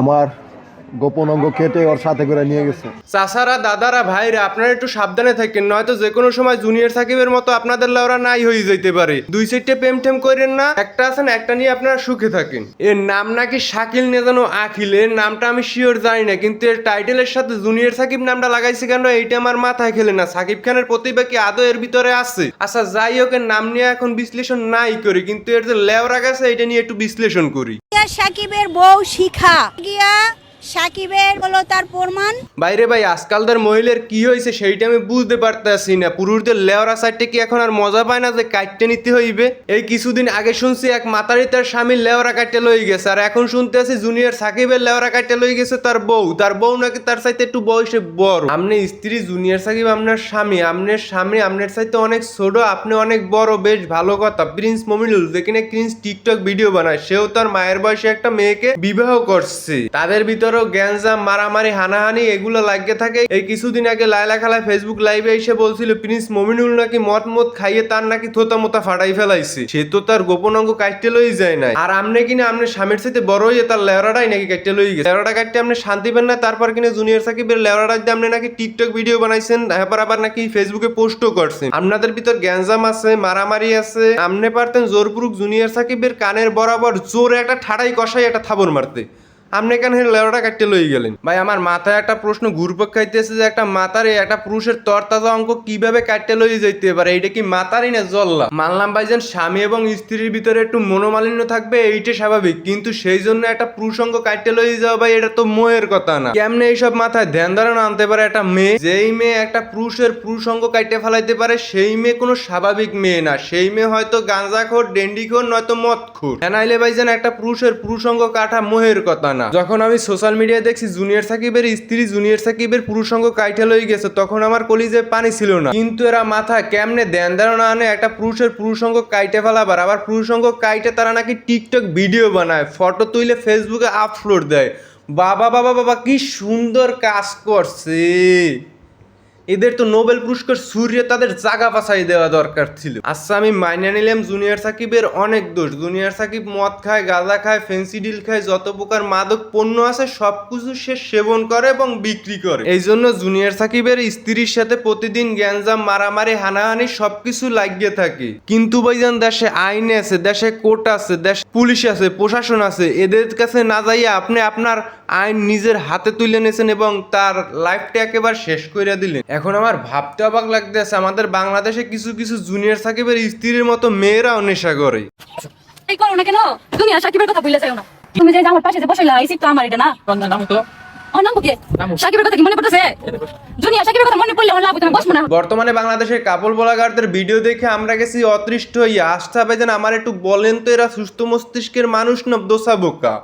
আমার গোপন অঙ্গ কেটে ওর সাথে করে নিয়ে গেছে। চাচারা, দাদারা, ভাইরা, আপনারা একটু সাবধানে থাকেন, নয়তো যে কোনো সময় জুনিয়র সাকিবের মতো আপনাদের লাউরা নাই হয়ে যেতে পারে। দুই সাইডে প্রেম টেম করেন না, একটা আছেন একটা নিয়ে আপনারা সুখে থাকেন। এর নাম নাকি শাকিল নিয়ে যেন আখিল, এর নামটা আমি শিওর জানি না, কিন্তু এর টাইটেলের সাথে জুনিয়র সাকিব নামটা লাগাইছে কেন এইটা আমার মাথায় খেলে না। সাকিব খানের প্রতিভা কি আদৌ এর ভিতরে আছে? আচ্ছা যাই হোক, এর নাম নিয়ে এখন বিশ্লেষণ নাই করি, কিন্তু এর যে লেওরা গেছে এটা নিয়ে একটু বিশ্লেষণ করি। সাকিবের বউ শিখা গিয়া সাকিবের হলো তার প্রমাণ। বাইরে ভাই, আজকালদের মহিলার কি হয়েছে সেইটা আমি বুঝতে পারতেছি না। পুরুষদের লেওরা সাইডটা কি এখন আর মজা পায় না যে কাটতে নিতে হইবে? এই কিছুদিন আগে শুনছি এক মাতারি তার স্বামীর লেওরা কাটতে লই গেছে, আর এখন শুনতে আছি জুনিয়র সাকিবের লেওরা কাটতে লই গেছে তার বউ নাকি তার চাইতে একটু বয়সে বড়। আপনি স্ত্রী জুনিয়র সাকিব আপনার স্বামী, আপনার চাইতে অনেক ছোট, আপনি অনেক বড়, বেশ ভালো কথা। প্রিন্স মমিনুল যেখানে প্রিন্স টিকটক ভিডিও বানায়, সেও তার মায়ের বয়সে একটা মেয়েকে বিবাহ করছে। তাদের ভিতরেও গ্যাঞ্জাম, মারামারি, হানাহানি এগুলো লাগিয়ে থাকে। এই কিছুদিন আগে লায়লা খালা ফেসবুক লাইভে এসে বলছিল প্রিন্স মমিনুল নাকি মদ খাইয়ে তার নাকি থোতা মোতা ফাটাই ফেলাইছে। সে তো তার গোপন অঙ্গ কাটতে লই যায় না, আর আমনে কিনা আপনার স্বামীর সাথে বড় হয়ে তার লেওরাটাই নাকি কাটতে লই গেছে। লেওরাটা কাটতে আপনি শান্তি পেন না, তারপর কিনা জুনিয়র সাকিবের লেওরাটা দিয়ে আপনি নাকি টিকটক ভিডিও বানাইছেন, আবার নাকি ফেসবুকে পোস্টও করছেন। আপনাদের ভিতর গ্যাঞ্জাম আছে, মারামারি আছে। আপনি পারতেন জোরপুরুক জুনিয়র সাকিবের কানের বরাবর জোরে একটা ঠাড়াই কষাই একটা থাবর মারতে, আপনি কেন লেওয়াটা কাটতে লই গেলেন? ভাই আমার মাথায় একটা প্রশ্ন ঘুরপাক খাইতেছে যে একটা মাতারে একটা পুরুষের তরতাজা অঙ্ক কিভাবে কাটতে লই যাইতে পারে? এইটা কি মাতারি না জল্লা? মানলাম ভাইজান স্বামী এবং স্ত্রীর ভিতরে একটু মনোমালিন্য থাকবে, এইটা স্বাভাবিক, কিন্তু সেই জন্য একটা পুরুষ অঙ্গ কাটতে লই যাওয়া ভাই এটা তো মোহের কথা না। কেমনে এইসব মাথায় ধ্যান ধারণা আনতে পারে একটা মেয়ে? যেই মেয়ে একটা পুরুষের পুরুষ অঙ্গ কাটতে ফেলাইতে পারে সেই মেয়ে কোনো স্বাভাবিক মেয়ে না। সেই মেয়ে হয়তো গাঁজাখোর, ডেন্ডিখোর, নয়তো মদখোর। নাইলে ভাইজান একটা পুরুষের পুরুষ অঙ্গ কাটা মোহের কথা না। যখন আমি সোশ্যাল মিডিয়ায় দেখছি জুনিয়র সাকিবের স্ত্রী জুনিয়র সাকিবের পুরুষ অঙ্গ কাইটে লই গেছে, তখন আমার কলিজে পানি ছিল না। কিন্তু এরা মাথা কেমনে ধ্যান ধারণা আনে একটা পুরুষের পুরুষ অঙ্গ কাইটে ফেলাবার, আবার পুরুষ অঙ্গ কাইটে তারা নাকি টিকটক ভিডিও বানায়, ফটো তুলে ফেসবুকে আপলোড দেয়। বাবা বাবা বাবা, কি সুন্দর কাজ করছে! এদের তো নোবেল পুরস্কার সূর্য তাদের জায়গা বাছাই দেওয়া দরকার ছিল। আচ্ছা আমি মাইনে নিলাম জুনিয়র সাকিবের অনেক দোষ। জুনিয়র সাকিব মদ খায়, গাঁজা খায়, ফেন্সি ডিল খায়, যত প্রকার মাদক পণ্য আছে সবকিছু সে সেবন করে এবং বিক্রি করে। এই জন্য জুনিয়র সাকিবের স্ত্রীর সাথে প্রতিদিন গ্যাঞ্জাম, মারামারি, হানাহানি সবকিছু লাগিয়ে থাকে। কিন্তু ভাইজান দেশে আইন আছে, দেশে কোর্ট আছে, দেশে পুলিশ আছে, প্রশাসন আছে। এদের কাছে না যাইয়া আপনি আপনার আইন নিজের হাতে তুলে নিয়েছেন এবং তার লাইফটা একেবারে শেষ করে দিলেন। এখন আমার ভাবতে অবাক লাগতেছে আমাদের বাংলাদেশে কিছু কিছু জুনিয়র সাকিবের স্ত্রীর মতো মেয়েরাও নেশা করে। এই করো না কেন? তুমি আর সাকিবের কথা ভুলে যাও না। তুমি যে আমার পাশে যে বসে লাইছি তো আমার এটা না। নাম তো ও নাম কি? সাকিবের কথা কি মনে পড়তেছে? জুনিয়র সাকিবের কথা মনে পড়লে লাভ তুমি বসবো না। বর্তমানে বাংলাদেশের কাপল ব্লগারদের ভিডিও দেখে আমরা গেছি অতৃষ্ট হইয়া। আস্থা ভাইজান আমার একটু বলেন তো, এরা সুস্থ মস্তিষ্কের মানুষ না দোসা বোকা?